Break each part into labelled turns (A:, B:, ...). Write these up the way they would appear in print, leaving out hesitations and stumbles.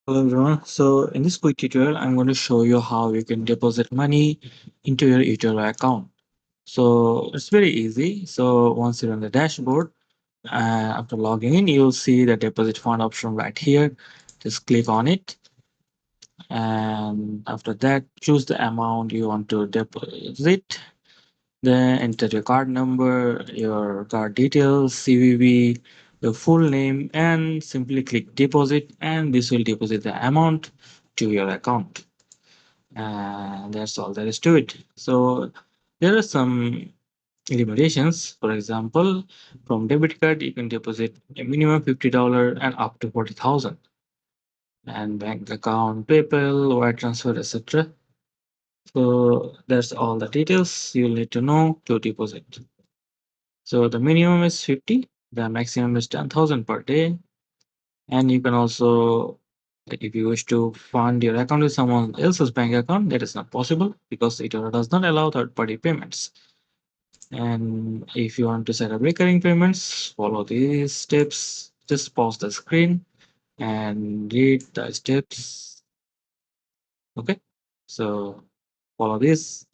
A: Hello everyone. So in this quick tutorial, I'm going to show you how you can deposit money into your eToro account. So it's very easy. So once you're on the dashboard, after logging in, you'll see the deposit fund option right here. Just click on it, and after that, choose the amount you want to deposit. Then enter your card number, your card details, CVV, your full name, and simply click deposit, and this will deposit the amount to your account. And that's all there is to it. So there are some limitations. For example, from debit card, you can deposit a minimum $50 and up to 40,000, and bank account, PayPal, wire transfer, etc. So that's all the details you'll need to know to deposit. So the minimum is 50, the maximum is 10,000 per day. And you can also, like if you wish to fund your account with someone else's bank account, that is not possible because eToro does not allow third-party payments. And if you want to set up recurring payments, follow these steps. Just pause the screen and read the steps. Okay, so follow this.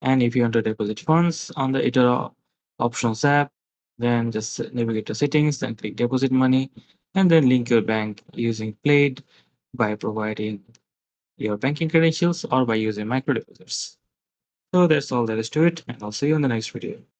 A: And if you want to deposit funds on the eToro options app, then just navigate to settings and click deposit money, and then link your bank using Plaid by providing your banking credentials or by using micro deposits. So that's all there is to it, and I'll see you in the next video.